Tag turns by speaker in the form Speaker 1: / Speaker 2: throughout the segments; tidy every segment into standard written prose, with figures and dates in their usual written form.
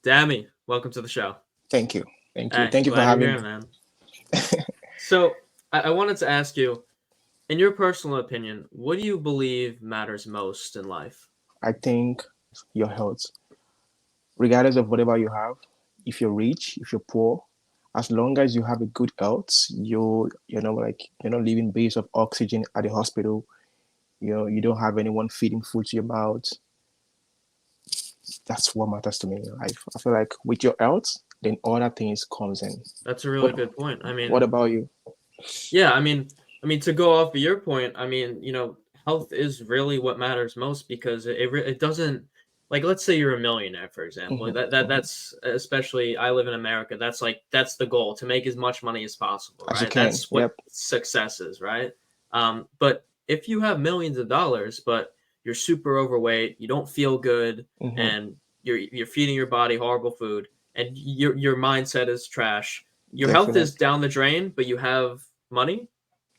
Speaker 1: Dammy, welcome to the show.
Speaker 2: Thank you. Thank you.
Speaker 1: Hey,
Speaker 2: Thank you for
Speaker 1: glad you're
Speaker 2: having
Speaker 1: here,
Speaker 2: me.
Speaker 1: man. So, I wanted to ask you, in your personal opinion, what do you believe matters most in life?
Speaker 2: I think your health, regardless of whatever you have, if you're rich, if you're poor, as long as you have a good health, you're not living base of oxygen at the hospital. You don't have anyone feeding food to your mouth. That's what matters to me in life. I feel like with your health, then other things comes in.
Speaker 1: That's a really
Speaker 2: What
Speaker 1: good point.
Speaker 2: What about you?
Speaker 1: Yeah, to go off of your point, health is really what matters most because it doesn't like let's say you're a millionaire, for example.
Speaker 2: Hmm.
Speaker 1: That's especially I live in America. That's the goal to make as much money as possible,
Speaker 2: As you
Speaker 1: right?
Speaker 2: can.
Speaker 1: That's what
Speaker 2: Yep.
Speaker 1: success is, right? But if you have millions of dollars, but you're super overweight, you don't feel good,
Speaker 2: Hmm.
Speaker 1: and you're feeding your body horrible food, and your mindset is trash. Your health is
Speaker 2: Definitely.
Speaker 1: down the drain, but you have money.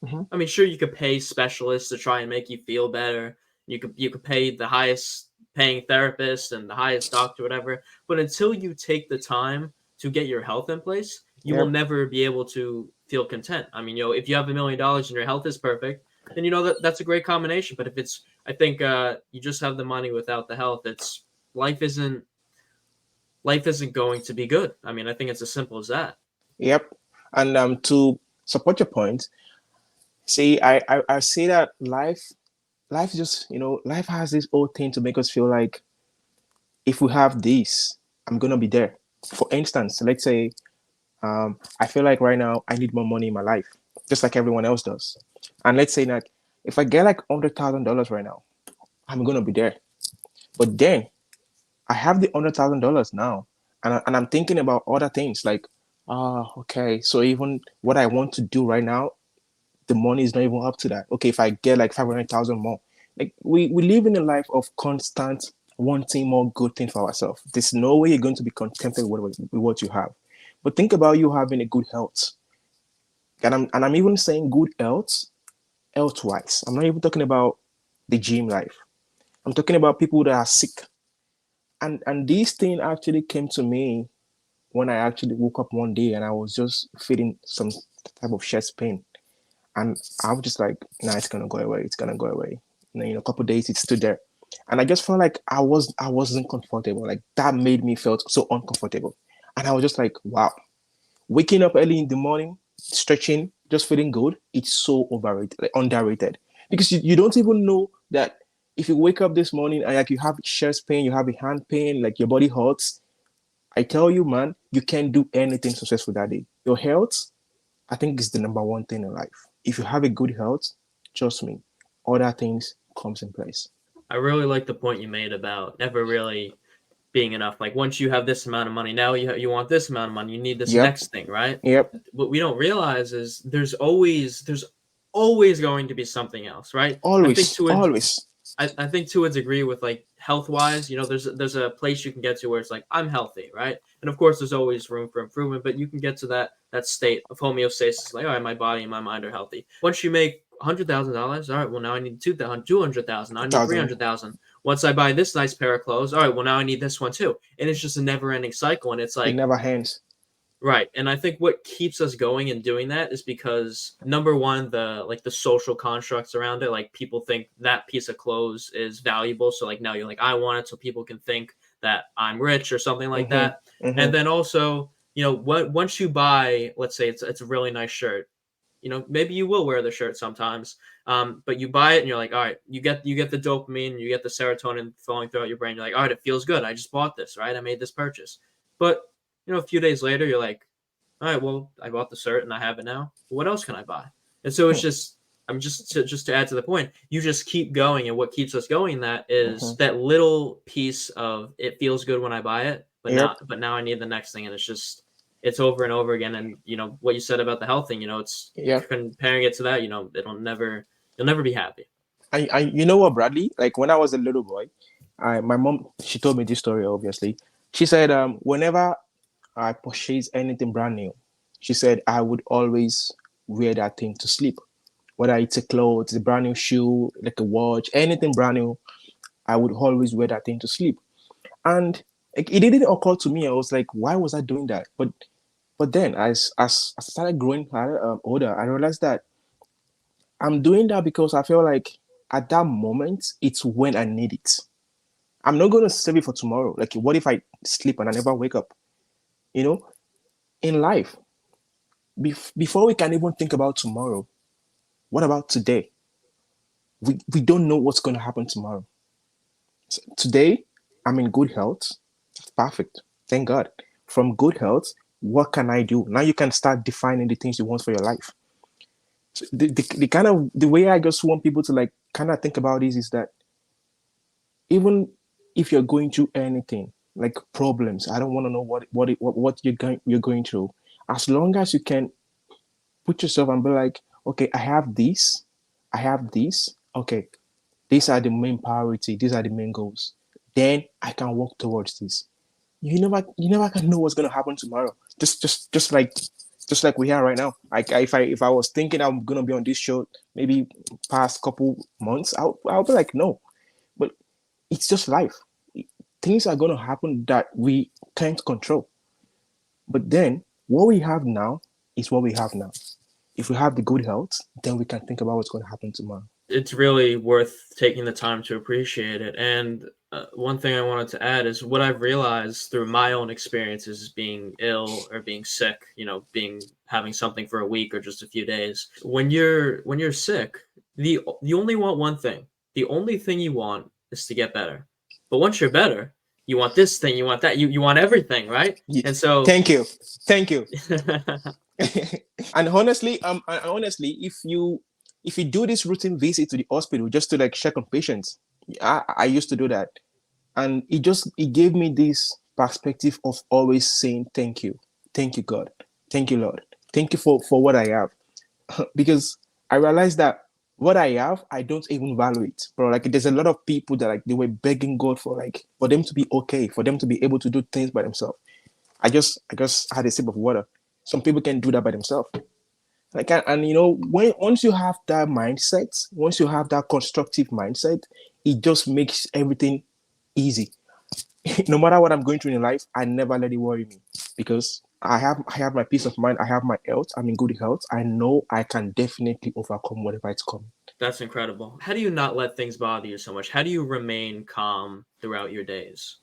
Speaker 2: Hmm.
Speaker 1: Sure, you could pay specialists to try and make you feel better. You could pay the highest paying therapist and the highest doctor, whatever. But until you take the time to get your health in place, you will
Speaker 2: Yep.
Speaker 1: never be able to feel content. If you have $1 million and your health is perfect, then that's a great combination. But if it's, I think, you just have the money without the health, it's life isn't life isn't going to be good. I think it's as simple as that.
Speaker 2: Yep. And to support your point, see, I say that life just life has this old thing to make us feel like if we have this, I'm gonna be there. For instance, let's say I feel like right now I need more money in my life, just like everyone else does. And let's say that if I get like $100,000 right now, I'm gonna be there. But then I have the $100,000 now, and I'm thinking about other things like, okay, so even what I want to do right now, the money is not even up to that. Okay, if I get like 500,000 more, like we live in a life of constant wanting more good things for ourselves. There's no way you're going to be contented with what you have. But think about you having a good health, and I'm even saying good health wise. I'm not even talking about the gym life. I'm talking about people that are sick, and this thing actually came to me when I actually woke up one day and I was just feeling some type of chest pain. And I was just like, nah, it's gonna go away. It's gonna go away. A couple of days it stood there, and I just felt like I wasn't comfortable. Like that made me felt so uncomfortable, and I was just like, wow. Waking up early in the morning, stretching, just feeling good. It's so overrated, like underrated, because you don't even know that if you wake up this morning and like you have chest pain, you have a hand pain, like your body hurts. I tell you, man, you can't do anything successful that day. Your health, I think, is the number one thing in life. If you have a good health, trust me, other things comes in place.
Speaker 1: I really like the point you made about never really being enough. Like once you have this amount of money, now you want this amount of money. You need this
Speaker 2: Yep,
Speaker 1: next thing, right?
Speaker 2: yep,
Speaker 1: What we don't realize is there's always going to be something else, right? I think
Speaker 2: always,
Speaker 1: to a
Speaker 2: always.
Speaker 1: I think to a degree with like health wise, there's a place you can get to where it's like I'm healthy, right? And of course, there's always room for improvement, but you can get to that state of homeostasis, like all right, my body and my mind are healthy. Once you make $100,000, all right, well now I need 200,000. I need three
Speaker 2: 1,000.
Speaker 1: hundred thousand. Once I buy this nice pair of clothes, all right, well now I need this one too, and it's just a never ending cycle, and it's
Speaker 2: It
Speaker 1: like
Speaker 2: never ends.
Speaker 1: right, and I think what keeps us going and doing that is because number one, the social constructs around it, like people think that piece of clothes is valuable, so like now you're like I want it, so people can think that I'm rich or something like
Speaker 2: Mm-hmm.
Speaker 1: that, and
Speaker 2: Mm-hmm.
Speaker 1: then also once you buy, let's say it's a really nice shirt, maybe you will wear the shirt sometimes, but you buy it and you're like, all right, you get the dopamine, you get the serotonin flowing throughout your brain, you're like, all right, it feels good, I just bought this, right, I made this purchase, but a few days later, you're like, all right, well, I bought the shirt and I have it now. What else can I buy? And so it's just, I'm just to add to the point, you just keep going, and what keeps us going that
Speaker 2: Mm-hmm.
Speaker 1: is that little piece of it feels good when I buy it, but
Speaker 2: Yep.
Speaker 1: now I need the next thing, and it's over and over again. And what you said about the health thing, it's
Speaker 2: Yep.
Speaker 1: comparing it to that, you'll never be happy.
Speaker 2: You know what, Bradley? Like when I was a little boy, my mom, she told me this story. Obviously, she said, whenever I purchase anything brand new, she said I would always wear that thing to sleep. Whether it's a clothes, a brand new shoe, like a watch, anything brand new, I would always wear that thing to sleep. And Like, it didn't occur to me. I was like, why was I doing that? But then as I started growing older, I realized that I'm doing that because I feel like at that moment it's when I need it. I'm not going to save it for tomorrow. Like, what if I sleep and I never wake up? You know, in life, before we can even think about tomorrow, what about today? We don't know what's going to happen tomorrow. So today, I'm in good health. That's perfect. Thank God. From good health, what can I do? Now you can start defining the things you want for your life. So the kind of the way I just want people to like kind of think about this is that even if you're going through anything like problems, I don't want to know what you're going through. As long as you can put yourself and be like, okay, I have this. Okay, these are the main priority. These are the main goals. Then I can work towards this. You never can know what's gonna happen tomorrow. Just like we are right now. Like, if I was thinking I'm gonna be on this show maybe past couple months, I'll be like, no. But it's just life. Things are gonna happen that we can't control. But then what we have now is what we have now. If we have the good health, then we can think about what's going to happen tomorrow.
Speaker 1: It's really worth taking the time to appreciate it. And one thing I wanted to add is what I've realized through my own experiences being ill or being sick, being having something for a week or just a few days. When you're sick, you only want one thing. The only thing you want is to get better. But once you're better, you want this thing, you want that, you want everything, right? And
Speaker 2: Yes.
Speaker 1: so
Speaker 2: Thank you. And honestly, if you do this routine visit to the hospital just to like check on patients, I used to do that, and it gave me this perspective of always saying thank you God, thank you Lord, thank you for what I have, because I realized that what I have, I don't even value it, bro. Like, there's a lot of people that like they were begging God for like for them to be okay, for them to be able to do things by themselves. I just had a sip of water. Some people can do that by themselves. Like, and when once you have that mindset, once you have that constructive mindset, it just makes everything easy. No matter what I'm going through in life, I never let it worry me because I have my peace of mind. I have my health. I'm in good health. I know I can definitely overcome whatever it's coming.
Speaker 1: that's incredible. How do you not let things bother you so much? How do you remain calm throughout your days?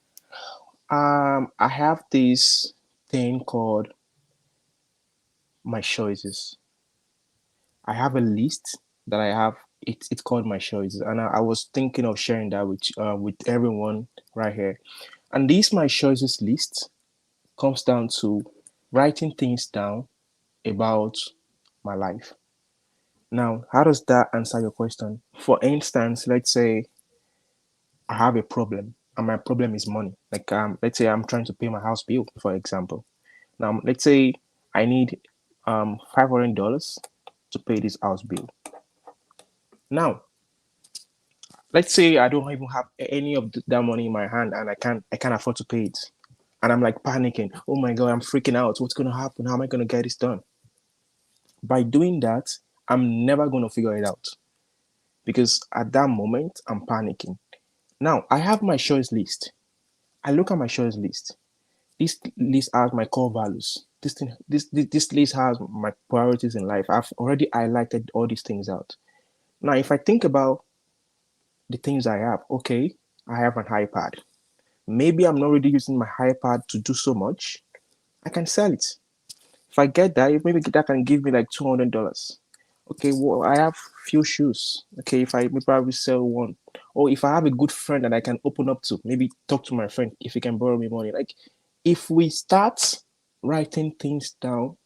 Speaker 2: I have this thing called my choices. I have a list that I have. It's called my choices, and I was thinking of sharing that with everyone right here. And this my choices list comes down to writing things down about my life. Now, how does that answer your question? For instance, let's say I have a problem, and my problem is money. Like, let's say I'm trying to pay my house bill, for example. Now, let's say I need $500 to pay this house bill. Now, let's say I don't even have any of that money in my hand, and I can't afford to pay it, and I'm like panicking. Oh my god, I'm freaking out. What's gonna happen? How am I gonna get this done? By doing that, I'm never gonna figure it out because at that moment I'm panicking. Now I have my choice list. I look at my choice list. This list has my core values. This list has my priorities in life. I've already highlighted all these things out. Now, if I think about the things I have, okay, I have an iPad. Maybe I'm not really using my iPad to do so much. I can sell it. If I get that, maybe that can give me like $200. Okay, well, I have few shoes. Okay, if I maybe probably sell one, or if I have a good friend that I can open up to, maybe talk to my friend if he can borrow me money. Like, if we start writing things down,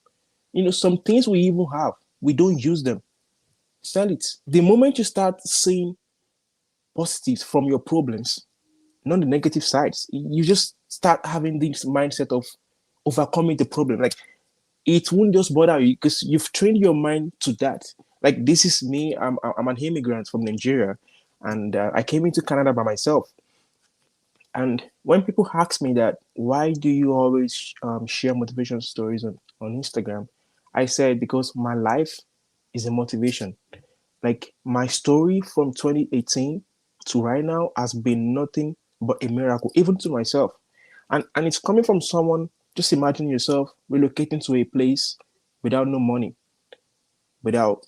Speaker 2: some things we even have, we don't use them. Sell it. The moment you start seeing positives from your problems, not the negative sides, you just start having this mindset of overcoming the problem. Like, it won't just bother you because you've trained your mind to that. Like, this is me. I'm an immigrant from Nigeria, and I came into Canada by myself. And when people ask me that, why do you always share motivation stories on Instagram? I said because my life is a motivation. Like, my story from 2018 to right now has been nothing but a miracle, even to myself. And it's coming from someone. Just imagine yourself relocating to a place without no money, without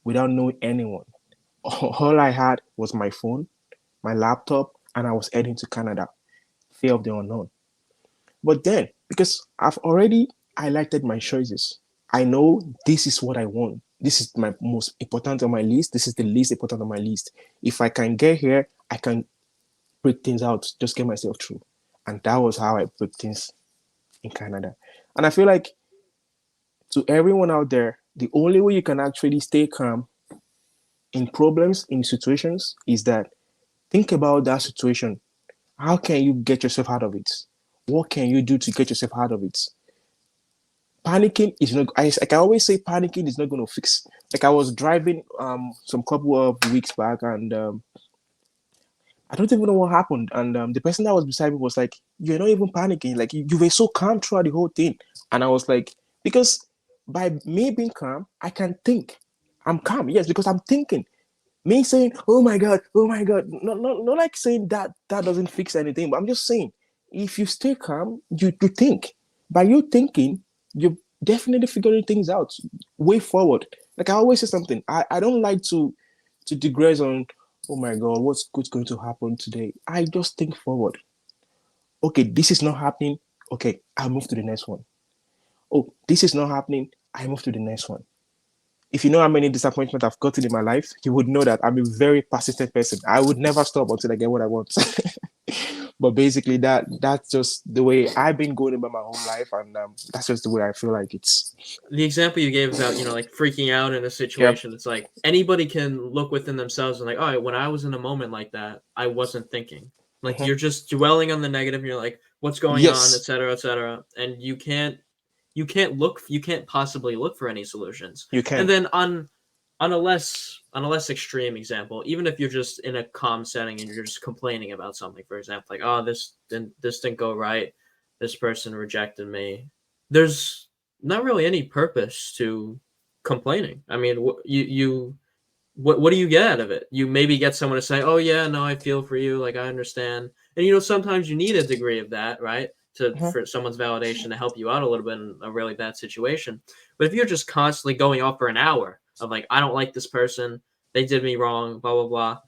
Speaker 2: without knowing anyone. All I had was my phone, my laptop, and I was heading to Canada. Fear of the unknown. But then, because I've already highlighted my choices, I know this is what I want. This is my most important on my list. This is the least important on my list. If I can get here, I can break things out, just get myself through. And that was how I break things in Canada. And I feel like to everyone out there, the only way you can actually stay calm in problems, in situations, is that think about that situation. How can you get yourself out of it? What can you do to get yourself out of it? Panicking is not, like I always say, panicking is not going to fix. Like I was driving some couple of weeks back, and I don't even know what happened. And the person that was beside me was like, "You're not even panicking. Like you were so calm throughout the whole thing." And I was like, "Because by me being calm, I can think. I'm calm, yes, because I'm thinking. Me saying, oh my God," not like saying that that doesn't fix anything, but I'm just saying, if you stay calm, you think. By you thinking, you're definitely figuring things out way forward. Like I always say something, I don't like to digress on, oh my God, what's good going to happen today? I just think forward. Okay, this is not happening. Okay, I'll move to the next one. Oh, this is not happening. I move to the next one. If you know how many disappointments I've gotten in my life, you would know that I'm a very persistent person. I would never stop until I get what I want. But basically, that's just the way I've been going about my whole life, and that's just the way I feel like it's.
Speaker 1: The example you gave about, like freaking out in a
Speaker 2: Yep.
Speaker 1: situation, it's like anybody can look within themselves and like, all right, when I was in a moment like that, I wasn't thinking. Like
Speaker 2: Mhm.
Speaker 1: you're just dwelling on the negative and you're like, what's going on,
Speaker 2: Yes,
Speaker 1: etc., etc. And you can't possibly look for any solutions.
Speaker 2: you
Speaker 1: And
Speaker 2: can.
Speaker 1: then on a less extreme example, even if you're just in a calm setting and you're just complaining about something, for example, like, oh, this didn't go right, this person rejected me. There's not really any purpose to complaining. I mean, what do you get out of it? You maybe get someone to say, "Oh yeah, no, I feel for you. Like I understand." And sometimes you need a degree of that, right? To
Speaker 2: Mhm.
Speaker 1: For someone's validation to help you out a little bit in a really bad situation. But if you're just constantly going off for an hour of like, "I don't like this person. They did me wrong." Blah blah blah.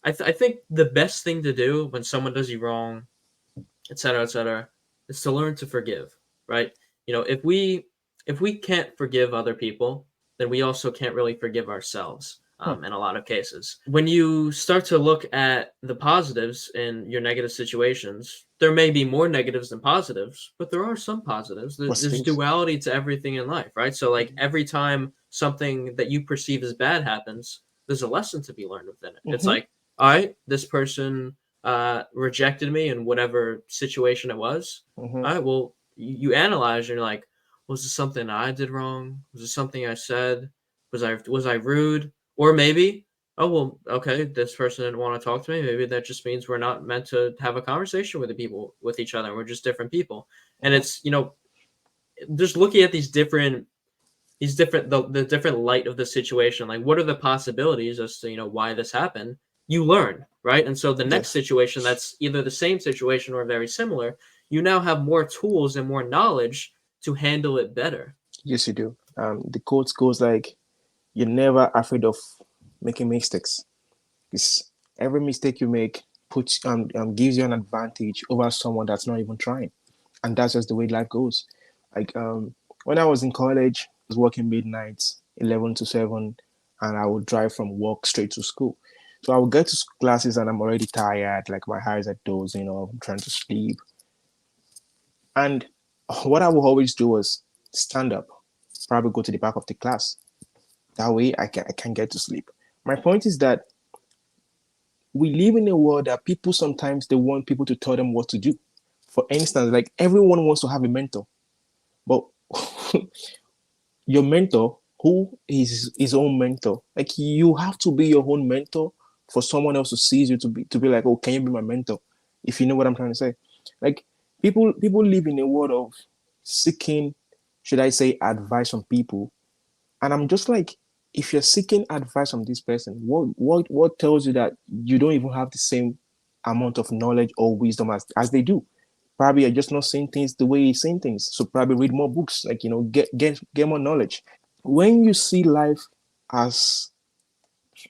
Speaker 1: I think the best thing to do when someone does you wrong, etc., is to learn to forgive, right? If we can't forgive other people, then we also can't really forgive ourselves.
Speaker 2: Huh.
Speaker 1: In a lot of cases, when you start to look at the positives in your negative situations, there may be more negatives than positives, but there are some positives. There's
Speaker 2: Positives.
Speaker 1: duality to everything in life, right? So, like
Speaker 2: Mhm.
Speaker 1: every time something that you perceive as bad happens, there's a lesson to be learned within it. It's
Speaker 2: Mhm.
Speaker 1: like, all right, this person rejected me in whatever situation it was.
Speaker 2: Mhm.
Speaker 1: All right, well, you analyze and you're like, was this something I did wrong? Was it something I said? Was I rude? Or maybe, oh well, okay, this person didn't want to talk to me. Maybe that just means we're not meant to have a conversation with each other. We're just different people. And
Speaker 2: Mhm.
Speaker 1: it's just looking at the different light of the situation, like what are the possibilities as to why this happened. You learn, right? And so the next
Speaker 2: Yes.
Speaker 1: situation that's either the same situation or very similar, you now have more tools and more knowledge to handle it better.
Speaker 2: Yes, you do. The quote goes like, "You're never afraid of making mistakes. Because every mistake you make puts gives you an advantage over someone that's not even trying." And that's just the way life goes. Like when I was in college, I was working midnights, 11 to 7, and I would drive from work straight to school. So I would get to classes and I'm already tired, like my eyes are dozing, I'm trying to sleep. And what I would always do was stand up, probably go to the back of the class. That way I can get to sleep. My point is that we live in a world that people sometimes they want people to tell them what to do. For instance, like everyone wants to have a mentor, but your mentor, who is his own mentor, like you have to be your own mentor for someone else to see you to be like, oh, can you be my mentor? If you know what I'm trying to say, like people live in a world of seeking, should I say, advice from people, and I'm just like, if you're seeking advice from this person, what tells you that you don't even have the same amount of knowledge or wisdom as they do? Probably you're just not seeing things the way he's seeing things. So probably read more books, like get more knowledge. When you see life as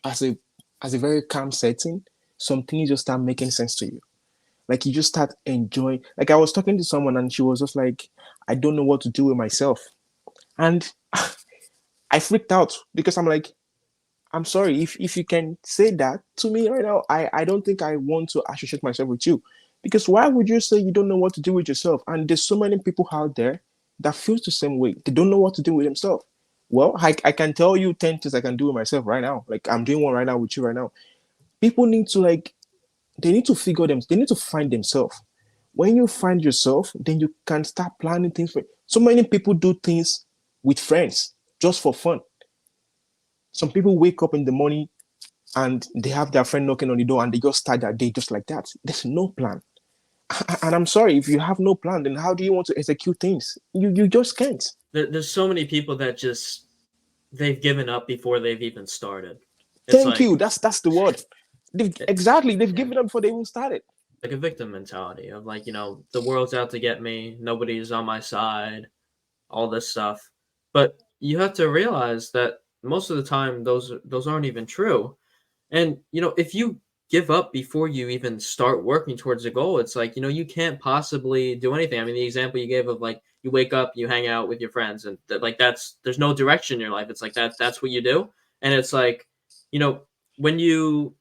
Speaker 2: as a as a very calm setting, some things just start making sense to you. Like you just start enjoying. Like I was talking to someone and she was just like, I don't know what to do with myself. And I freaked out because I'm like, I'm sorry, if you can say that to me right now, I don't think I want to associate myself with you. Because why would you say you don't know what to do with yourself? And there's so many people out there that feels the same way. They don't know what to do with themselves. Well, I can tell you 10 things I can do with myself right now. Like I'm doing one right now with you right now. People need to like they need to figure them, they need to find themselves. When you find yourself, then you can start planning things for so many people do things with friends just for fun. Some people wake up in the morning and they have their friend knocking on the door and they just start their day just like that. There's no plan. And I'm sorry, if you have no plan, then how do you want to execute things? You just can't.
Speaker 1: There's so many people that just they've given up before they've even started. It's
Speaker 2: Thank
Speaker 1: like
Speaker 2: you. That's the word. They've
Speaker 1: yeah,
Speaker 2: given up before they even started.
Speaker 1: like a victim mentality of like, the world's out to get me, nobody's on my side, all this stuff. But you have to realize that most of the time those aren't even true. And if you give up before you even start working towards a goal, it's like, you can't possibly do anything. I mean, the example you gave of like you wake up, you hang out with your friends, and like there's no direction in your life. It's like that's what you do. And it's like, you know, when you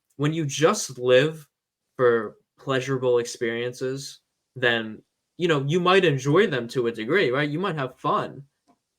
Speaker 1: just live for pleasurable experiences, then you might enjoy them to a degree, right? You might have fun,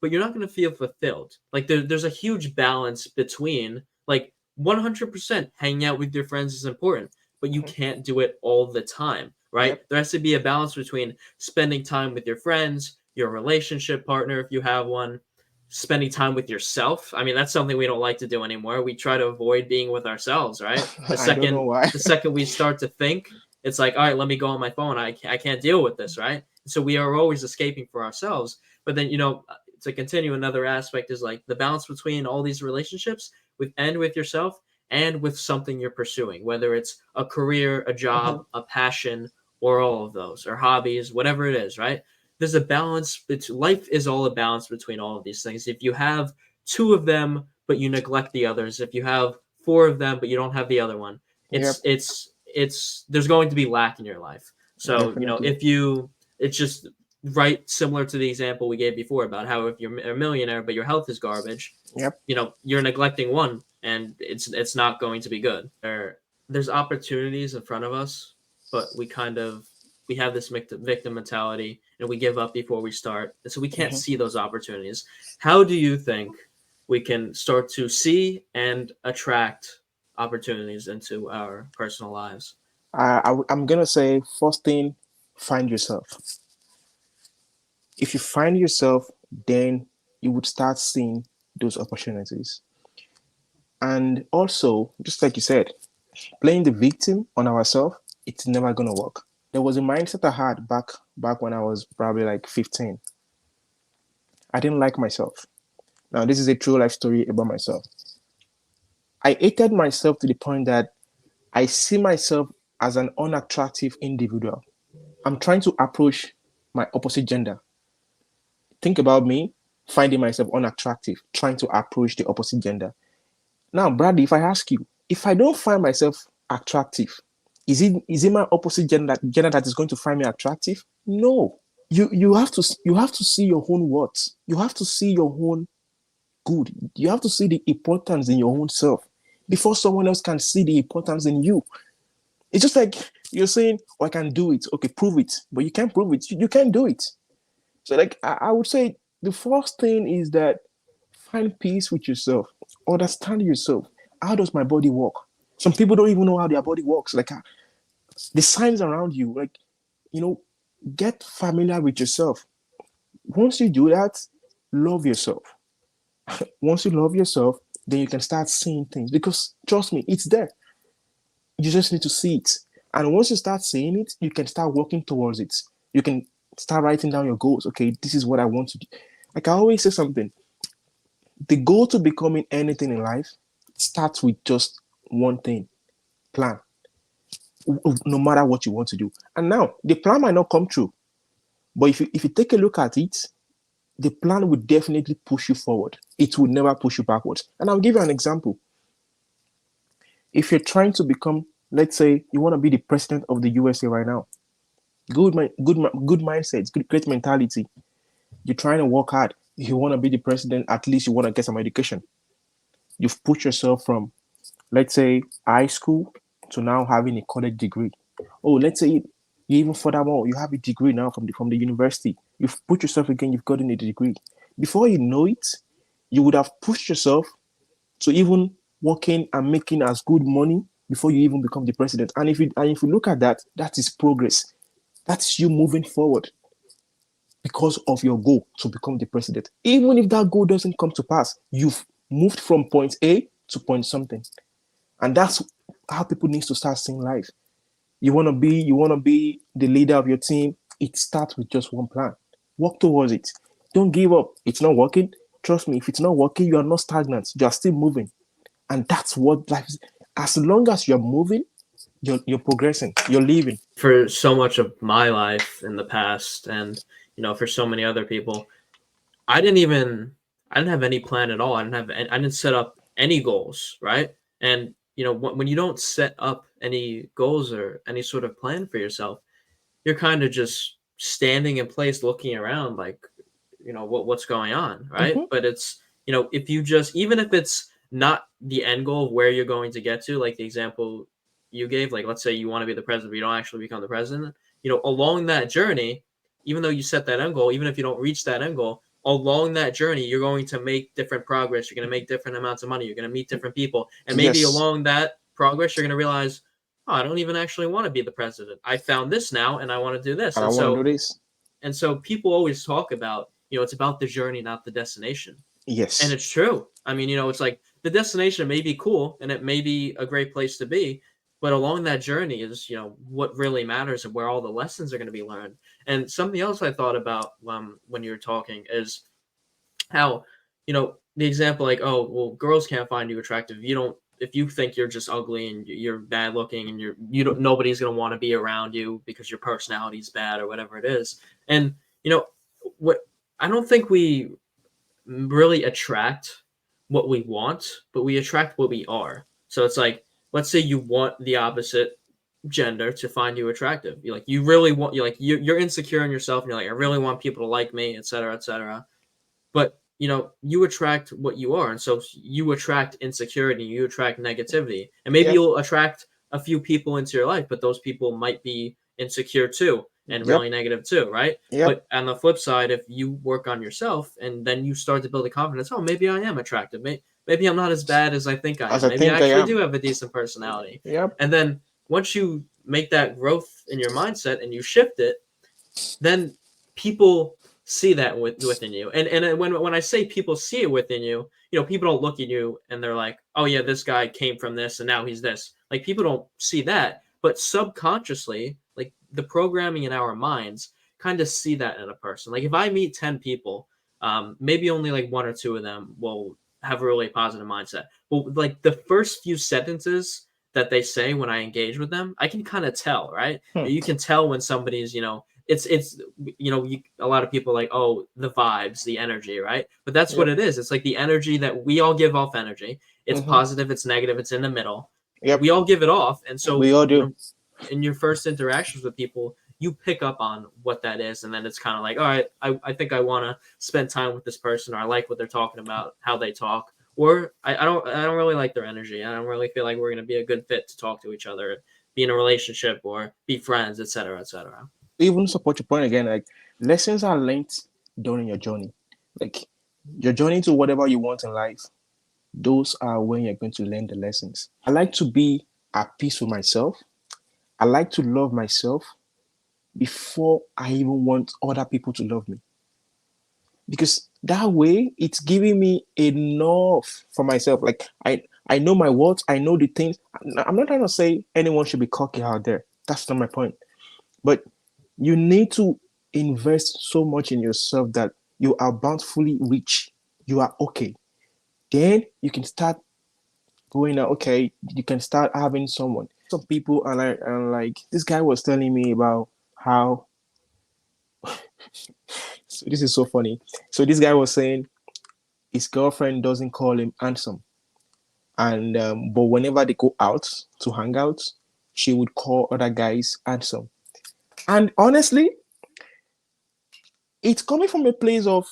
Speaker 1: but you're not going to feel fulfilled. Like there's a huge balance between like 100% hanging out with your friends is important, but you
Speaker 2: Mhm.
Speaker 1: can't do it all the time, right?
Speaker 2: Yep.
Speaker 1: There has to be a balance between spending time with your friends, your relationship partner, if you have one, spending time with yourself. I mean, that's something we don't like to do anymore. We try to avoid being with ourselves, right? The
Speaker 2: I don't know
Speaker 1: second
Speaker 2: why.
Speaker 1: the second we start to think, it's like, all right, let me go on my phone. I can't deal with this, right? So we are always escaping for ourselves. But then, to continue, another aspect is like the balance between all these relationships with yourself and with something you're pursuing, whether it's a career, a
Speaker 2: Mhm.
Speaker 1: job, a passion, or all of those, or hobbies, whatever it is, right? There's a balance. Life is all a balance between all of these things. If you have two of them but you neglect the others, if you have four of them but you don't have the other one,
Speaker 2: Yep.
Speaker 1: it's there's going to be lack in your life. So
Speaker 2: Definitely.
Speaker 1: if you it's just right, similar to the example we gave before about how if you're a millionaire but your health is garbage,
Speaker 2: Yep.
Speaker 1: you're neglecting one, and it's not going to be good. There's opportunities in front of us, but we have this victim mentality, and we give up before we start, and so we can't
Speaker 2: Mhm.
Speaker 1: see those opportunities. How do you think we can start to see and attract opportunities into our personal lives?
Speaker 2: I'm gonna say first thing, find yourself. If you find yourself, then you would start seeing those opportunities. And also, just like you said, playing the victim on ourselves, it's never gonna work. There was a mindset I had back when I was probably like 15. I didn't like myself. Now, this is a true life story about myself. I hated myself to the point that I see myself as an unattractive individual. I'm trying to approach my opposite gender. Think about me finding myself unattractive, trying to approach the opposite gender. Now, Bradley, if I ask you, if I don't find myself attractive, is it my opposite gender that is going to find me attractive? No. You have to see your own worth. You have to see your own good. You have to see the importance in your own self before someone else can see the importance in you. It's just like you're saying, "Oh, I can do it." Okay, prove it, but you can't prove it. You can't do it. So, like, I would say the first thing is that find peace with yourself, understand yourself. How does my body work? Some people don't even know how their body works. Like the signs around you, like, you know, get familiar with yourself. Once you do that, love yourself. Once you love yourself, then you can start seeing things because trust me, it's there. You just need to see it. And once you start seeing it, you can start working towards it. You can start writing down your goals. Okay, this is what I want to do. Like I always say something, the goal to becoming anything in life starts with just one thing, plan, no matter what you want to do. And now the plan might not come true. But if you take a look at it, the plan will definitely push you forward. It will never push you backwards. And I'll give you an example. If you're trying to become, let's say, you want to be the president of the USA right now, good mindset, great mentality. You're trying to work hard. If you want to be the president, at least you want to get some education. You've put yourself from, let's say, high school to now having a college degree. Oh, let's say you even furthermore, you have a degree now from the university. You've put yourself again, you've gotten a degree. Before you know it, you would have pushed yourself to even working and making as good money before you even become the president. And if you look at that, that is progress. That's you moving forward because of your goal to become the president. Even if that goal doesn't come to pass, you've moved from point A to point something. And that's how people need to start seeing life. You want to be the leader of your team. It starts with just one plan. Work towards it. Don't give up. It's not working. Trust me, if it's not working, you are not stagnant. You are still moving. And that's what life is. As long as you're moving, you're progressing. You're living.
Speaker 1: For so much of my life in the past, and for so many other people, I didn't have any plan at all. I didn't set up any goals, right? And when you don't set up any goals or any sort of plan for yourself, you're kind of just standing in place looking around like, what's going on, right?
Speaker 2: Mm-hmm.
Speaker 1: But it's, if you just, even if it's not the end goal of where you're going to get to, like the example you gave, like let's say you want to be the president, but you don't actually become the president, along that journey, even though you set that end goal, even if you don't reach that end goal, along that journey, you're going to make different progress. You're going to make different amounts of money. You're going to meet different people. And maybe
Speaker 2: Yes.
Speaker 1: along that progress, you're going to realize, oh, I don't even actually want to be the president. I found this now and I want to do this.
Speaker 2: And I
Speaker 1: And
Speaker 2: want to
Speaker 1: so
Speaker 2: do this.
Speaker 1: people always talk about, it's about the journey, not the destination. And
Speaker 2: Yes.
Speaker 1: it's true. I mean, it's like the destination may be cool and it may be a great place to be, but along that journey is, what really matters and where all the lessons are going to be learned. And something else I thought about when you were talking is how, the example like, oh, well, girls can't find you attractive. You don't, if you think you're just ugly and you're bad looking and you don't, nobody's going to want to be around you because your personality is bad or whatever it is. And, what I don't think we really attract what we want, but we attract what we are. So it's like, let's say you want the opposite gender to find you attractive. You really want, you're insecure in yourself and you're like, I really want people to like me, et cetera, et cetera. But you attract what you are, and so you attract insecurity, you attract negativity, and maybe
Speaker 2: Yep.
Speaker 1: you'll attract a few people into your life, but those people might be insecure too and
Speaker 2: Yep.
Speaker 1: really negative too, right?
Speaker 2: Yep.
Speaker 1: But on the flip side, if you work on yourself and then you start to build a confidence, oh, maybe I am attractive, maybe I'm not as bad as I think I
Speaker 2: As
Speaker 1: am,
Speaker 2: I
Speaker 1: maybe I
Speaker 2: think I
Speaker 1: actually
Speaker 2: am.
Speaker 1: do have a decent personality.
Speaker 2: Yep.
Speaker 1: And then once you make that growth in your mindset and you shift it, then people see that within you. And when I say people see it within you, people don't look at you and they're like, oh yeah, this guy came from this and now he's this. Like people don't see that, but subconsciously, like the programming in our minds kind of see that in a person. Like if I meet 10 people, maybe only like one or two of them will have a really positive mindset. But like the first few sentences that they say when I engage with them, I can kind of tell, right?
Speaker 2: Hmm.
Speaker 1: You can tell when somebody's, it's a lot of people are like, oh, the vibes, the energy, right? But that's what
Speaker 2: Yep.
Speaker 1: it is. It's like the energy that we all give off. Energy, it's
Speaker 2: Mm-hmm.
Speaker 1: positive, it's negative, it's in the middle.
Speaker 2: Yep.
Speaker 1: We all give it off, and so
Speaker 2: We all do.
Speaker 1: in your first interactions with people, you pick up on what that is, and then it's kind of like, all right, I think I want to spend time with this person, or I like what they're talking about, how they talk, or I don't really like their energy. I don't really feel like we're going to be a good fit to talk to each other, be in a relationship, or be friends, etc., etc.
Speaker 2: Even support your point again. Like lessons are learned during your journey. Like your journey to whatever you want in life. Those are when you're going to learn the lessons. I like to be at peace with myself. I like to love myself before I even want other people to love me. Because that way it's giving me enough for myself. Like I know my words, I know the things. I'm not trying to say anyone should be cocky out there. That's not my point. But you need to invest so much in yourself that you are bountifully rich. You are okay. Then you can start going out. Okay, you can start having someone. Some people are like this guy was telling me about how So this is so funny. So this guy was saying his girlfriend doesn't call him handsome, and but whenever they go out to hang out, she would call other guys handsome. And honestly, it's coming from a place of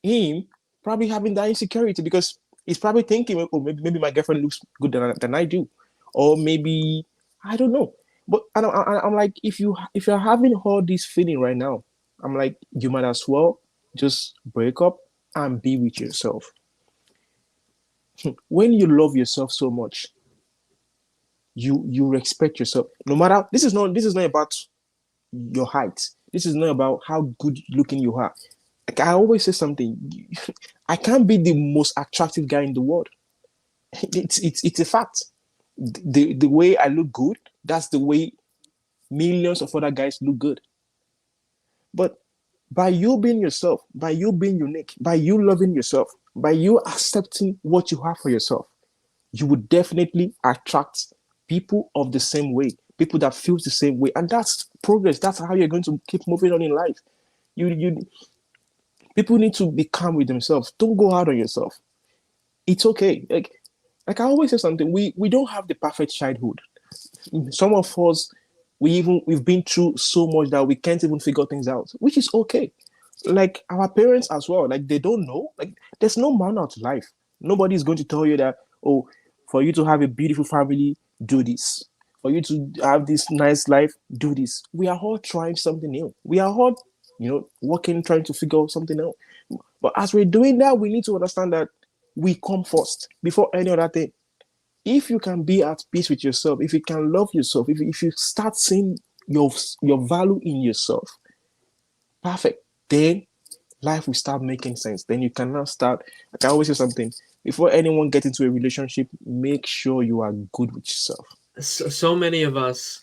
Speaker 2: him probably having that insecurity because he's probably thinking, oh, maybe my girlfriend looks good than I do, or maybe I don't know. But I'm like, if you're having all this feeling right now, I'm like, you might as well just break up and be with yourself. When you love yourself so much, you respect yourself. No matter this is not about your height. This is not about how good looking you are. Like I always say something. I can't be the most attractive guy in the world. It's a fact. The way I look good, that's the way millions of other guys look good. But by you being yourself, by you being unique, by you loving yourself, by you accepting what you have for yourself, you would definitely attract people of the same way, people that feels the same way, and that's progress. That's how you're going to keep moving on in life. You people need to be calm with themselves. Don't go hard on yourself. It's okay. Like I always say something. We don't have the perfect childhood. Some of us we've been through so much that we can't even figure things out, which is okay. Like our parents as well, like they don't know. Like there's no manual to life. Nobody is going to tell you that, oh, for you to have a beautiful family, do this. For you to have this nice life, do this. We are all trying something new. We are all, working, trying to figure out something out. But as we're doing that, we need to understand that we come first before any other thing. If you can be at peace with yourself, if you can love yourself, if you start seeing your value in yourself, perfect. Then life will start making sense. Then you can now start. Like I always say something. Before anyone gets into a relationship, make sure you are good with yourself.
Speaker 1: So many of us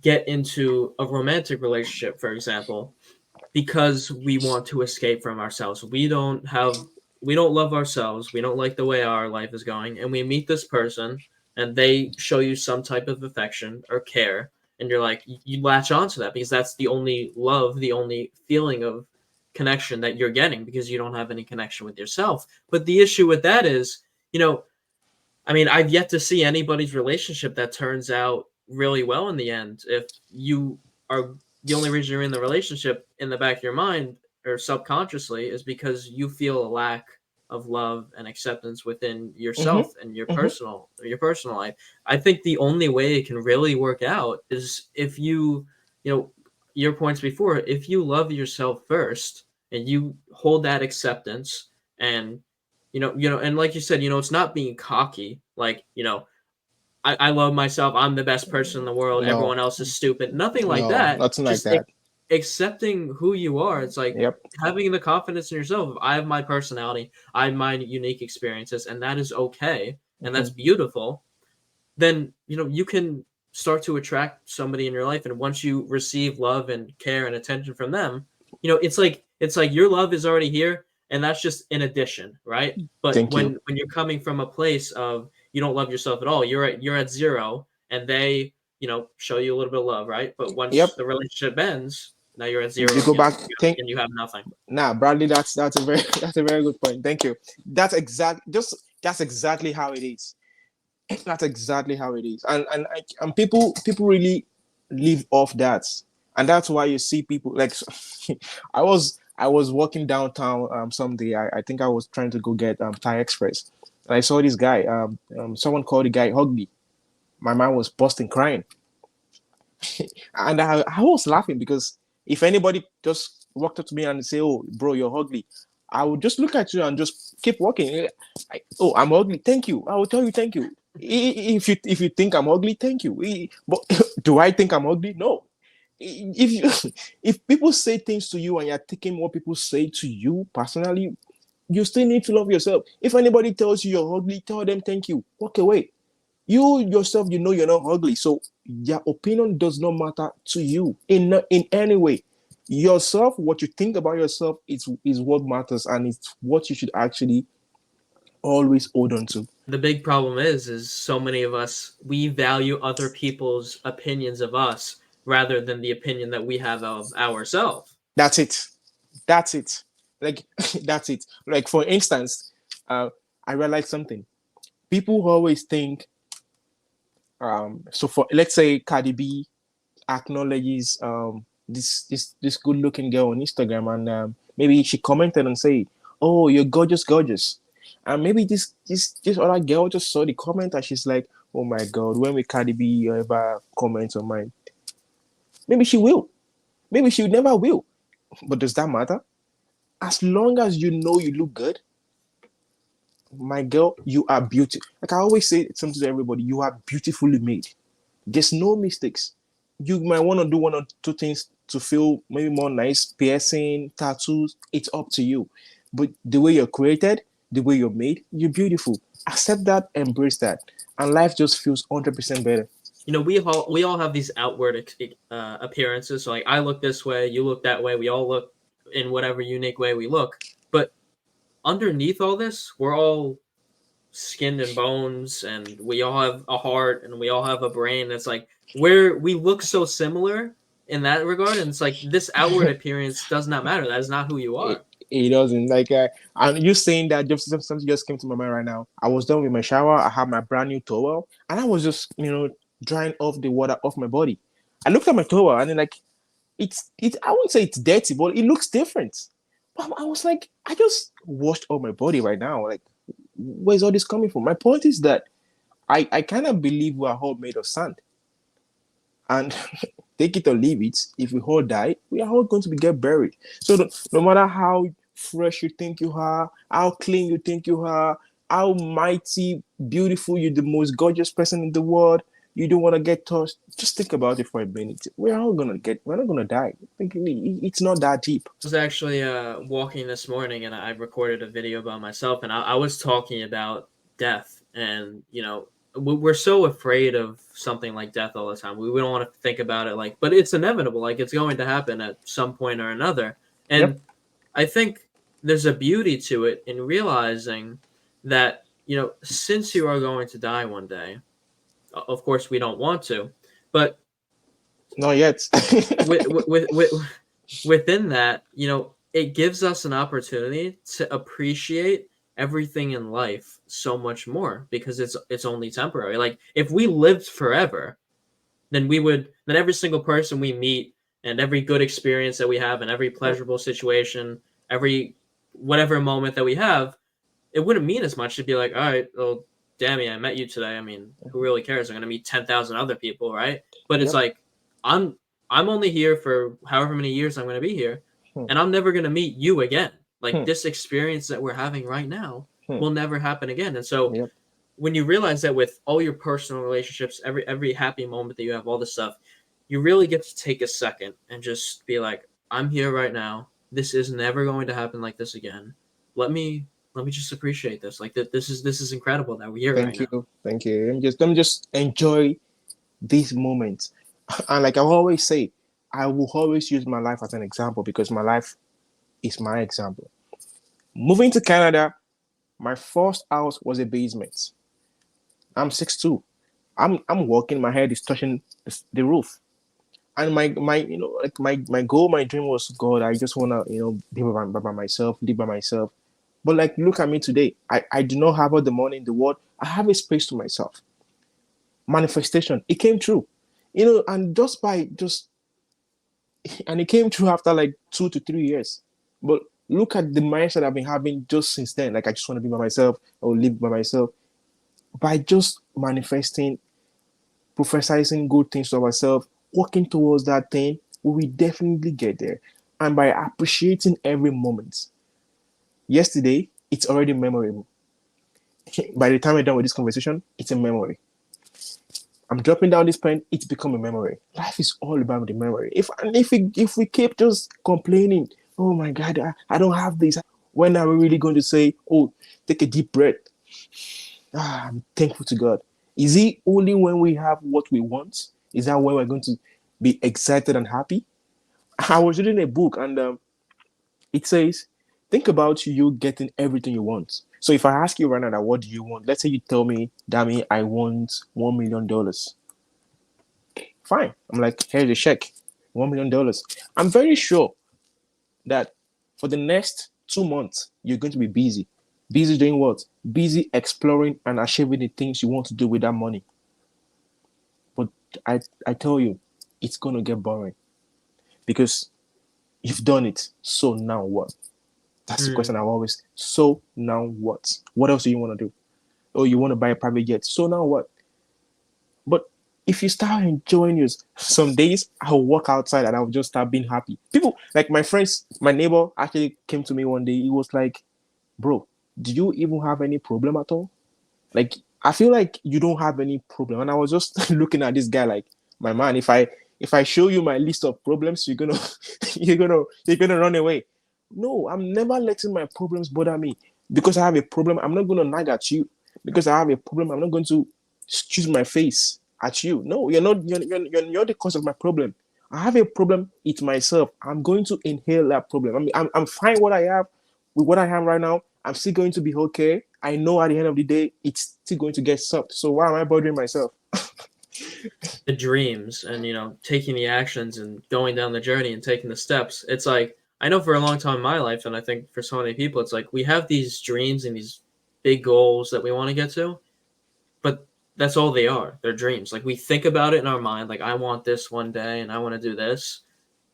Speaker 1: get into a romantic relationship, for example, because we want to escape from ourselves. We don't love ourselves. We don't like the way our life is going, and we meet this person, and they show you some type of affection or care, and you're like you latch onto that because that's the only love, the only feeling of connection that you're getting because you don't have any connection with yourself. But the issue with that is, you know, I mean, I've yet to see anybody's relationship that turns out really well in the end. If you are the only reason you're in the relationship in the back of your mind or subconsciously is because you feel a lack of love and acceptance within
Speaker 2: Mm-hmm.
Speaker 1: yourself and
Speaker 2: Mm-hmm.
Speaker 1: your personal life. I think the only way it can really work out is if you know, your points before, if you love yourself first and you hold that acceptance and and like you said, it's not being cocky. Like, I love myself. I'm the best person in the world.
Speaker 2: No,
Speaker 1: Everyone else is stupid. Nothing like
Speaker 2: no,
Speaker 1: that.
Speaker 2: nothing like
Speaker 1: Just
Speaker 2: that.
Speaker 1: accepting who you are. It's like
Speaker 2: Yep.
Speaker 1: having the confidence in yourself. I have my personality. I have my unique experiences, and that is okay, and that's
Speaker 2: Mm-hmm.
Speaker 1: beautiful. Then you can start to attract somebody in your life, and once you receive love and care and attention from them, it's like your love is already here, and that's just an addition, right? But
Speaker 2: Thank you.
Speaker 1: when you're coming from a place of you don't love yourself at all, you're at zero, and they show you a little bit of love, right? But once
Speaker 2: Yep.
Speaker 1: the relationship ends, now you're at
Speaker 2: You
Speaker 1: zero
Speaker 2: go
Speaker 1: again,
Speaker 2: back. Think.
Speaker 1: and you have nothing.
Speaker 2: Nah, Bradley. That's a very that's a very good point. Thank you. That's exactly how it is. That's exactly how it is, and people really live off that, and that's why you see people like I was walking downtown someday. I think I was trying to go get Thai Express, and I saw this guy. Someone called the guy ugly. My man was busting crying, and I was laughing because if anybody just walked up to me and say, "Oh, bro, you're ugly," I would just look at you and just keep walking. Oh, I'm ugly. Thank you. I will tell you thank you. If you think I'm ugly, thank you. But do I think I'm ugly? No. If you if people say things to you and you're taking what people say to you personally, you still need to love yourself. If anybody tells you you're ugly, tell them thank you. Walk away. You yourself, you know you're not ugly, so your opinion does not matter to you in any way. Yourself, what you think about yourself is what matters, and it's what you should actually always hold on to.
Speaker 1: The big problem is so many of us, we value other people's opinions of us rather than the opinion that we have of ourselves.
Speaker 2: That's it. That's it. Like that's it. Like for instance, I realized something. People always think, so for let's say Cardi B acknowledges this good looking girl on Instagram, and maybe she commented and say, "Oh, you're gorgeous, gorgeous," and maybe this other girl just saw the comment and she's like, "Oh my God, when will Cardi B ever comment on mine?" Maybe she will. Maybe she never will. But does that matter? As long as you know you look good, my girl, you are beautiful. Like I always say something to everybody, you are beautifully made. There's no mistakes. You might want to do one or two things to feel maybe more nice, piercing, tattoos. It's up to you. But the way you're created, the way you're made, you're beautiful. Accept that, embrace that, and life just feels 100% better.
Speaker 1: We all have these outward appearances. So like I look this way, you look that way. We all look in whatever unique way we look. But underneath all this, we're all skin and bones, and we all have a heart, and we all have a brain. It's like we look so similar in that regard, and it's like this outward appearance does not matter. That is not who you
Speaker 2: it,
Speaker 1: are.
Speaker 2: it doesn't like and you saying that just something just came to my mind right now. I was done with my shower. I had my brand new towel, and I was just drying off the water off my body. I looked at my towel and then like it I wouldn't say it's dirty, but it looks different. But I was like, I just washed all my body right now. Like, where's all this coming from? My point is that I kind of believe we are all made of sand. And take it or leave it, if we all die, we are all going to be get buried. So no matter how fresh you think you are, how clean you think you are, how mighty, beautiful you, the most gorgeous person in the world, you don't want to get touched. Just think about it for a minute. We're not gonna die. It's not that deep.
Speaker 1: I was actually walking this morning, and I recorded a video about myself, and I was talking about death, and we're so afraid of something like death all the time. We don't want to think about it, like, but it's inevitable. Like it's going to happen at some point or another,
Speaker 2: Yep.
Speaker 1: and I think there's a beauty to it in realizing that since you are going to die one day. Of course, we don't want to, but
Speaker 2: Not yet.
Speaker 1: with within that, it gives us an opportunity to appreciate everything in life so much more because it's only temporary. Like if we lived forever, then every single person we meet and every good experience that we have and every pleasurable situation, every whatever moment that we have, it wouldn't mean as much to be like, all right, well, Dammy, I met you today. I mean, who really cares? I'm gonna meet 10,000 other people, right? But it's
Speaker 2: Yep.
Speaker 1: like I'm I'm only here for however many years I'm gonna be here,
Speaker 2: Hmm.
Speaker 1: and I'm never gonna meet you again. Like
Speaker 2: Hmm.
Speaker 1: this experience that we're having right now
Speaker 2: Hmm.
Speaker 1: will never happen again. And so
Speaker 2: Yep.
Speaker 1: when you realize that with all your personal relationships, every happy moment that you have, all this stuff, you really get to take a second and just be like, I'm here right now. This is never going to happen like this again. Let me just appreciate this. Like that this is incredible that we're here right
Speaker 2: Thank
Speaker 1: now.
Speaker 2: you. Thank you. Let me just enjoy these moments. And like I always say, I will always use my life as an example because my life is my example. Moving to Canada, my first house was a basement. I'm 6'2". I'm walking, my head is touching the roof. And my like my goal, my dream was, God, I just wanna, be by myself, live by myself. But like look at me today. I do not have all the money in the world. I have a space to myself. Manifestation. It came true. And it came true after like 2 to 3 years. But look at the mindset I've been having just since then. Like I just want to be by myself or live by myself. By just manifesting, prophesizing good things to ourselves, working towards that thing, we will definitely get there. And by appreciating every moment. Yesterday, it's already memorable. By the time we're done with this conversation, it's a memory. I'm dropping down this pen, it's become a memory. Life is all about the memory. If we keep just complaining, oh my God, I don't have this. When are we really going to say, oh, take a deep breath? I'm thankful to God. Is it only when we have what we want? Is that when we're going to be excited and happy? I was reading a book and it says, think about you getting everything you want. So if I ask you right now, what do you want? Let's say you tell me, Dammy, I want $1 million. Fine. I'm like, here's a check, $1 million. I'm very sure that for the next 2 months, you're going to be busy. Busy doing what? Busy exploring and achieving the things you want to do with that money. But I tell you, it's going to get boring because you've done it. So now what? That's the question
Speaker 1: Mm.
Speaker 2: I always. So now what? What else do you want to do? Oh, you want to buy a private jet. So now what? But if you start enjoying yours, some days I'll walk outside and I'll just start being happy. People like my friends, my neighbor actually came to me one day. He was like, "Bro, do you even have any problem at all? Like, I feel like you don't have any problem." And I was just looking at this guy like, "My man, if I show you my list of problems, you're gonna you're gonna run away." No, I'm never letting my problems bother me. Because I have a problem, I'm not gonna nag at you. Because I have a problem, I'm not going to choose my face at you. No, you're not. You're the cause of my problem. I have a problem. It's myself. I'm going to inhale that problem. I mean, I'm fine what I have with what I have right now. I'm still going to be okay. I know at the end of the day, it's still going to get sucked. So why am I bothering myself?
Speaker 1: The dreams and taking the actions and going down the journey and taking the steps. It's like I know for a long time in my life, and I think for so many people, it's like we have these dreams and these big goals that we want to get to, but that's all they are. They're dreams. Like we think about it in our mind, like I want this one day and I want to do this,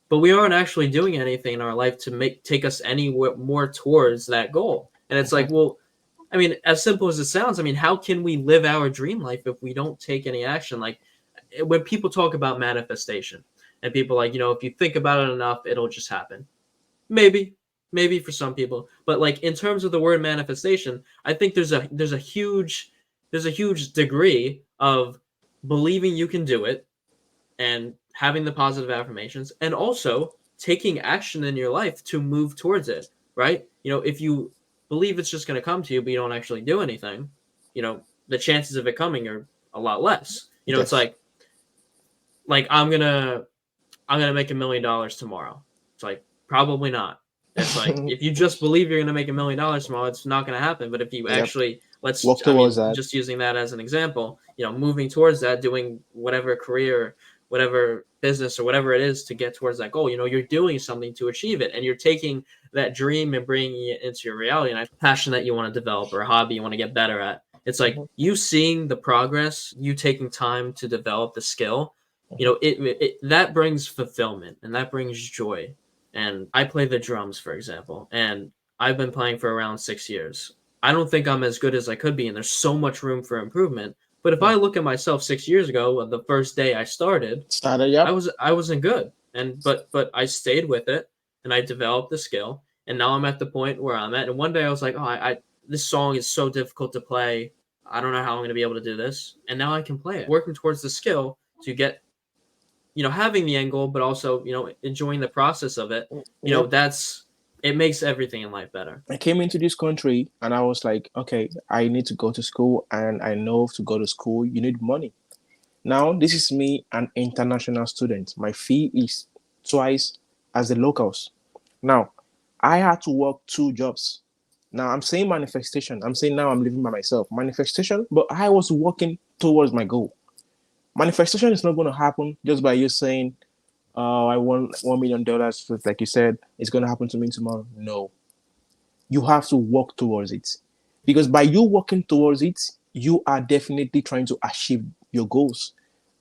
Speaker 1: but we aren't actually doing anything in our life to take us anywhere more towards that goal. And it's like, well, I mean, as simple as it sounds, I mean, how can we live our dream life if we don't take any action? Like when people talk about manifestation and people like, if you think about it enough, it'll just happen. Maybe, maybe for some people, but like in terms of the word manifestation, I think there's a huge degree of believing you can do it and having the positive affirmations and also taking action in your life to move towards it, right? If you believe it's just going to come to you but you don't actually do anything, the chances of it coming are a lot less. It's
Speaker 2: Def.
Speaker 1: like I'm gonna make $1 million tomorrow. It's like probably not. It's like if you just believe you're gonna make $1 million tomorrow, it's not gonna happen. But if you
Speaker 2: Yep.
Speaker 1: actually
Speaker 2: Walk
Speaker 1: I
Speaker 2: towards
Speaker 1: mean,
Speaker 2: that.
Speaker 1: just using that as an example, moving towards that, doing whatever career, whatever business or whatever it is to get towards that goal, you're doing something to achieve it, and you're taking that dream and bringing it into your reality. And a passion that you want to develop or a hobby you want to get better at. It's like
Speaker 2: Mhm.
Speaker 1: you seeing the progress, you taking time to develop the skill, that brings fulfillment and that brings joy. And I play the drums, for example, and I've been playing for around 6 years. I don't think I'm as good as I could be, and there's so much room for improvement. But if
Speaker 2: Yeah.
Speaker 1: I look at myself 6 years ago, the first day I started,
Speaker 2: Started.
Speaker 1: I
Speaker 2: Yep.
Speaker 1: was I wasn't good, and but I stayed with it, and I developed the skill, and now I'm at the point where I'm at. And one day I was like, oh, I this song is so difficult to play. I don't know how I'm going to be able to do this, and now I can play it. Working towards the skill to get having the end goal, but also, enjoying the process of it,
Speaker 2: Yep.
Speaker 1: it makes everything in life better.
Speaker 2: I came into this country and I was like, okay, I need to go to school, and I know to go to school you need money. Now, this is me, an international student. My fee is twice as the locals. Now, I had to work 2 jobs. Now, I'm saying manifestation. I'm saying now I'm living by myself. Manifestation, but I was working towards my goal. Manifestation is not going to happen just by you saying, "Oh, I want $1 million." So like you said, it's going to happen to me tomorrow. No, you have to work towards it, because by you working towards it, you are definitely trying to achieve your goals.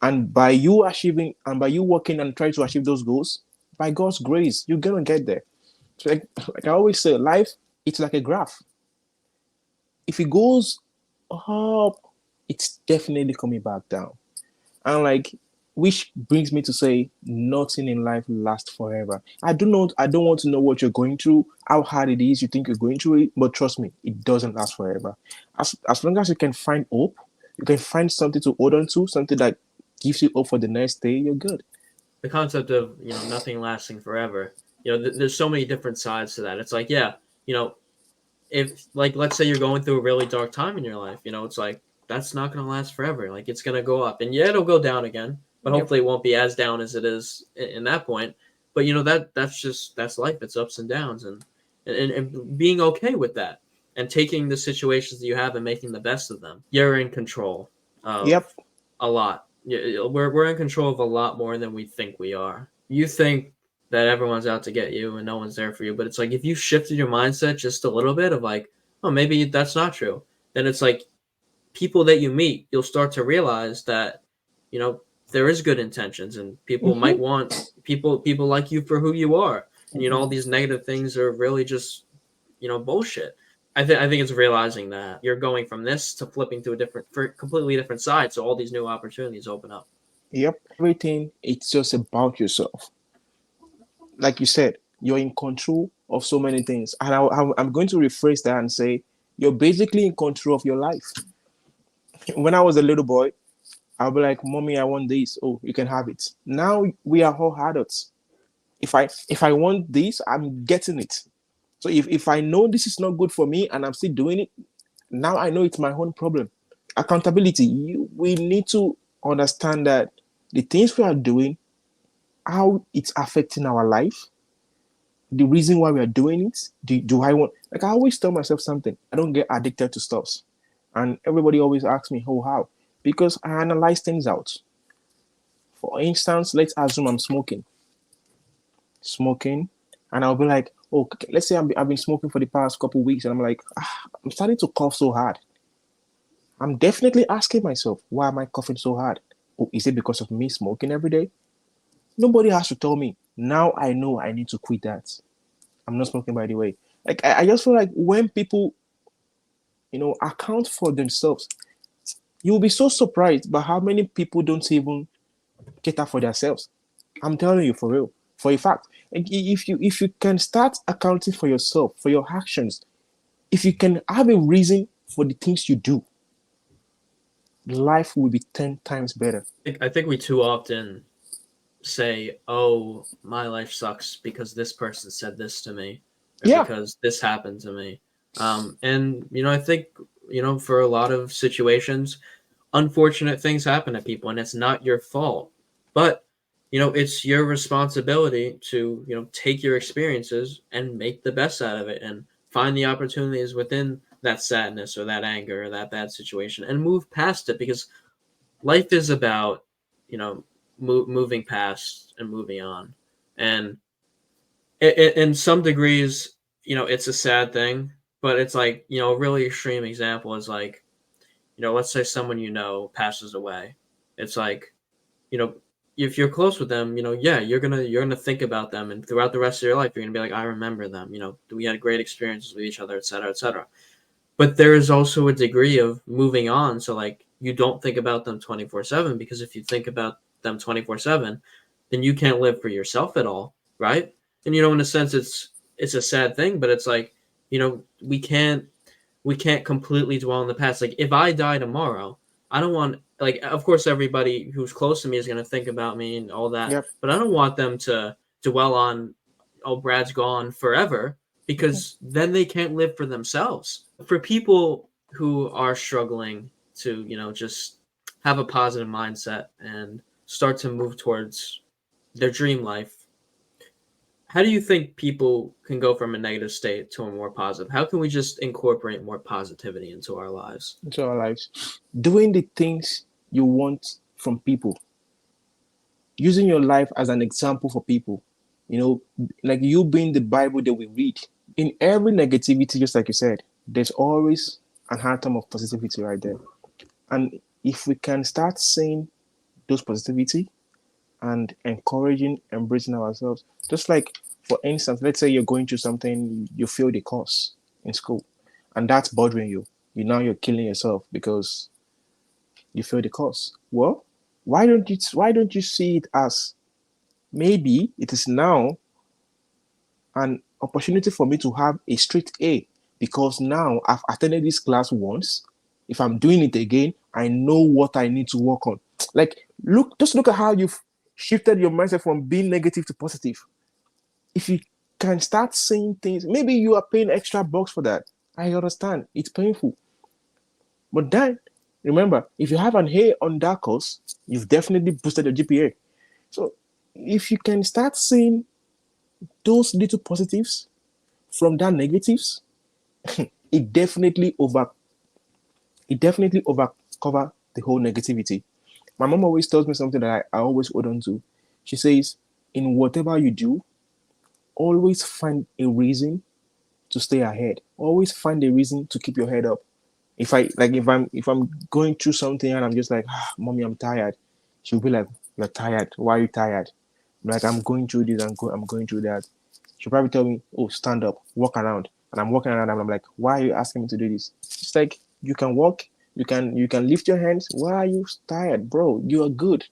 Speaker 2: And by you achieving and by you working and trying to achieve those goals, by God's grace, you're gonna get there. So like I always say, life, it's like a graph. If it goes up, it's definitely coming back down. And like, which brings me to say, nothing in life lasts forever. I don't want to know what you're going through, how hard it is you think you're going through it, but trust me, it doesn't last forever. As long as you can find hope, you can find something to hold on to, something that gives you hope for the next day, you're good.
Speaker 1: The concept of nothing lasting forever. There's so many different sides to that. It's like, yeah, you know if, like, let's say you're going through a really dark time in your life, it's like that's not going to last forever. Like it's going to go up, and yeah, it'll go down again, but
Speaker 2: Yep.
Speaker 1: hopefully it won't be as down as it is in that point. But that's life. It's ups and downs, and being okay with that, and taking the situations that you have and making the best of them. You're in control of
Speaker 2: Yep.
Speaker 1: a lot. We're in control of a lot more than we think we are. You think that everyone's out to get you and no one's there for you. But it's like if you shifted your mindset just a little bit of like, oh, maybe that's not true, then it's like people that you meet, you'll start to realize that, you know, there is good intentions and people might
Speaker 2: Mm-hmm.
Speaker 1: want people like you for who you are. And you know, all these negative things are really just, you know, bullshit. I think it's realizing that you're going from this to flipping to a different, for completely different side. So all these new opportunities open up.
Speaker 2: Yep. Everything, it's just about yourself. Like you said, you're in control of so many things. And I'm going to rephrase that and say, you're basically in control of your life. When I was a little boy, I'll be like, Mommy, I want this. Oh, you can have it. Now we are all adults. If I want this, I'm getting it. So if I know this is not good for me and I'm still doing it, now I know it's my own problem. Accountability. We need to understand that the things we are doing, how it's affecting our life, the reason why we are doing it. Do I want, like, I always tell myself something. I don't get addicted to stuffs. And everybody always asks me, oh, how? Because I analyze things out. For instance, let's assume I'm smoking, and I'll be like, oh, okay, let's say I've been smoking for the past couple of weeks, and I'm like, I'm starting to cough so hard. I'm definitely asking myself, why am I coughing so hard? Oh, is it because of me smoking every day? Nobody has to tell me. Now I know I need to quit that. I'm not smoking, by the way. Like, I just feel like when people, account for themselves, you'll be so surprised by how many people don't even cater for themselves. I'm telling you, for real, for a fact. And if you can start accounting for yourself, for your actions, if you can have a reason for the things you do, life will be 10 times better.
Speaker 1: I think we too often say, "Oh, my life sucks because this person said this to me, or
Speaker 2: Yeah.
Speaker 1: because this happened to me." And you know, I think, you know, for a lot of situations, unfortunate things happen to people, and it's not your fault. But you know, it's your responsibility to, you know, take your experiences and make the best out of it, and find the opportunities within that sadness or that anger or that bad situation, and move past it, because life is about, you know, moving past and moving on. And in some degrees, you know, it's a sad thing, but it's like, you know, a really extreme example is like, you know, let's say someone you know passes away. It's like, you know, if you're close with them, you know, yeah, you're gonna think about them, and throughout the rest of your life, you're gonna be like, I remember them. You know, we had great experiences with each other, et cetera, et cetera. But there is also a degree of moving on. So like, you don't think about them 24/7, because if you think about them 24/7, then you can't live for yourself at all, right? And you know, in a sense, it's a sad thing, but it's like, you know, we can't completely dwell in the past. Like if I die tomorrow, I don't want, like, of course everybody who's close to me is going to think about me and all that,
Speaker 2: Yep.
Speaker 1: but I don't want them to dwell on, oh, Brad's gone forever, because then they can't live for themselves. For people who are struggling to, you know, just have a positive mindset and start to move towards their dream life, how do you think people can go from a negative state to a more positive? How can we just incorporate more positivity into our lives?
Speaker 2: Into our lives, doing the things you want from people, using your life as an example for people, like you being the Bible that we read. In every negativity, just like you said, there's always an atom of positivity right there. And if we can start seeing those positivity and encouraging, embracing ourselves, just like, for instance, let's say you're going through something, you feel the course in school, and that's bothering you. You're killing yourself because you feel the course. Well, why don't you see it as, maybe it is now an opportunity for me to have a straight A, because now I've attended this class once. If I'm doing it again, I know what I need to work on. Like, just look at how you've shifted your mindset from being negative to positive. If you can start saying things, maybe you are paying extra bucks for that. I understand it's painful, but then remember, if you have an A on that course, you've definitely boosted your GPA. So if you can start seeing those little positives from that negatives, it definitely over cover the whole negativity. My mom always tells me something that I always hold on to. She says, in whatever you do, always find a reason to stay ahead. Always find a reason to keep your head up. If I'm going through something and I'm just like, mommy, I'm tired, she'll be like, you're tired. Why are you tired? I'm like, I'm going through this. I'm going through that. She'll probably tell me, oh, stand up, walk around, and I'm walking around and I'm like, why are you asking me to do this? It's like you can walk, you can lift your hands. Why are you tired, bro? You are good.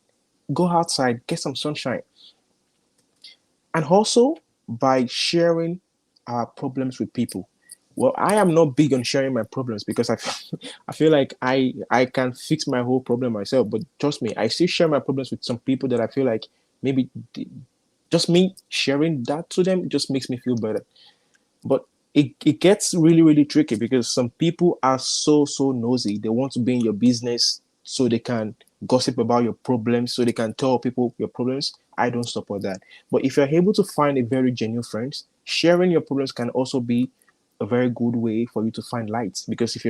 Speaker 2: Go outside, get some sunshine. And also by sharing our problems with people. Well, I am not big on sharing my problems because I feel like I can fix my whole problem myself. But trust me, I still share my problems with some people that I feel like maybe just me sharing that to them just makes me feel better. But it gets really, really tricky because some people are so nosy. They want to be in your business so they can gossip about your problems, so they can tell people your problems. I don't support that. But if you're able to find a very genuine friend, sharing your problems can also be a very good way for you to find light. Because if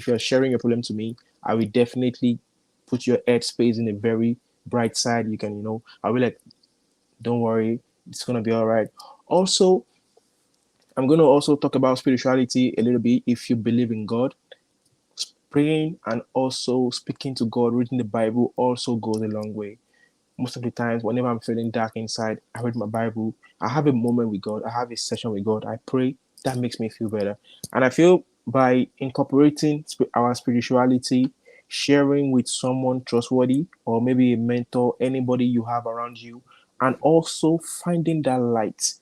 Speaker 2: you're sharing your problem to me, I will definitely put your headspace in a very bright side. You can, I'll be like, don't worry, it's gonna be all right. Also, I'm going to also talk about spirituality a little bit. If you believe in God, praying and also speaking to God, reading the Bible also goes a long way. Most of the times, whenever I'm feeling dark inside, I read my Bible. I have a moment with God. I have a session with God. I pray. That makes me feel better. And I feel by incorporating our spirituality, sharing with someone trustworthy, or maybe a mentor, anybody you have around you, and also finding that light.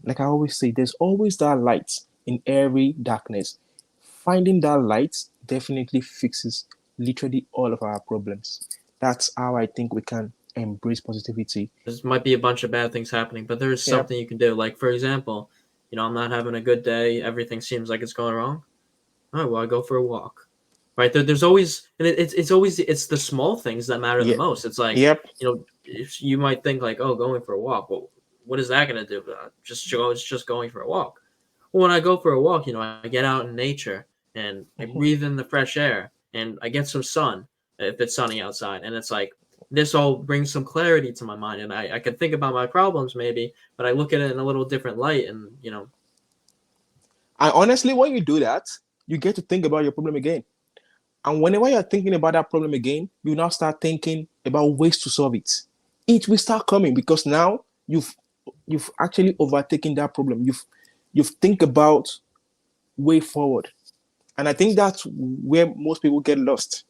Speaker 2: Like I always say, there's always that light in every darkness. Finding that light definitely fixes literally all of our problems. That's how I think we can embrace positivity.
Speaker 1: There might be a bunch of bad things happening, but there's
Speaker 2: Yep.
Speaker 1: something you can do. Like for example, I'm not having a good day. Everything seems like it's going wrong. All right, well, I go for a walk. Right there's always, and it's always it's the small things that matter the
Speaker 2: Yeah.
Speaker 1: most. It's like,
Speaker 2: Yep.
Speaker 1: if you might think like, oh, going for a walk. Well, what is that gonna do? It's just going for a walk. Well, when I go for a walk, I get out in nature and I
Speaker 2: Mhm.
Speaker 1: breathe in the fresh air and I get some sun if it's sunny outside. And it's like this all brings some clarity to my mind, and I can think about my problems maybe, but I look at it in a little different light, and
Speaker 2: And honestly, when you do that, you get to think about your problem again. And whenever you're thinking about that problem again, you now start thinking about ways to solve it. It will start coming because now you've actually overtaken that problem. You've think about way forward. And I think that's where most people get lost.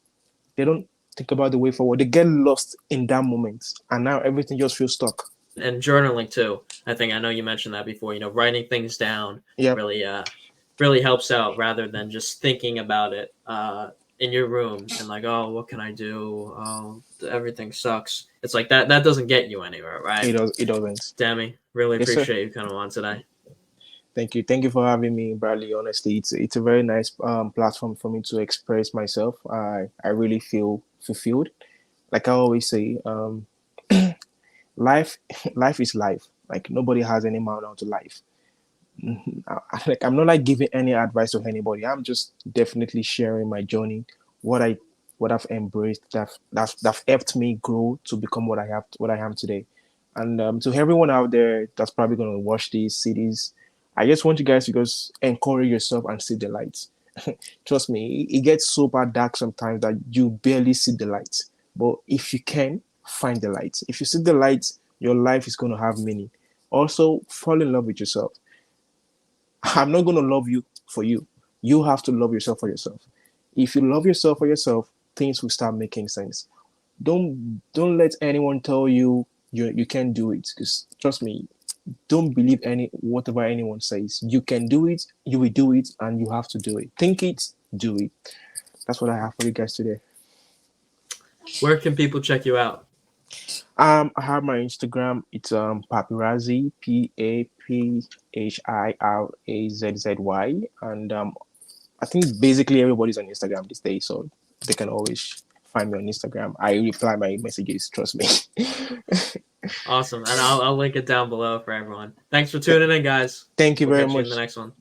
Speaker 2: They don't think about the way forward. They get lost in that moment. And now everything just feels stuck.
Speaker 1: and journaling too. I know you mentioned that before. Writing things down
Speaker 2: Yep.
Speaker 1: really really helps out rather than just thinking about it in your room and like, oh, what can I do? Oh, everything sucks. It's like that doesn't get you anywhere, right?
Speaker 2: It doesn't.
Speaker 1: Dammy, really
Speaker 2: Yes, sir.
Speaker 1: appreciate you coming on today.
Speaker 2: Thank you. Thank you for having me, Bradley. Honestly, it's a very nice platform for me to express myself. I really feel fulfilled. Like I always say, life life is life. Like nobody has any manual to life. Like I'm not like giving any advice to anybody. I'm just definitely sharing my journey, what I what I've embraced, that's helped me grow to become what I am today. And to everyone out there that's probably going to watch these cities, I just want you guys to just encourage yourself and see the light. Trust me, it gets super dark sometimes that you barely see the light. But if you can, find the light. If you see the light, your life is going to have meaning. Also, fall in love with yourself. I'm not going to love you for you. You have to love yourself for yourself. If you love yourself for yourself, things will start making sense. Don't let anyone tell you you can't do it. Because trust me, don't believe any whatever anyone says. You can do it. You will do it, and you have to do it. Think it, do it. That's what I have for you guys today.
Speaker 1: Where can people check you out?
Speaker 2: I have my Instagram. It's Paparazzi, PAPHIRAZZY, and I think basically everybody's on Instagram these days, so they can always find me on Instagram. I reply my messages. Trust me.
Speaker 1: Awesome, and I'll link it down below for everyone. Thanks for tuning in, guys.
Speaker 2: Thank you
Speaker 1: We'll
Speaker 2: very
Speaker 1: catch you in the
Speaker 2: much.
Speaker 1: next one.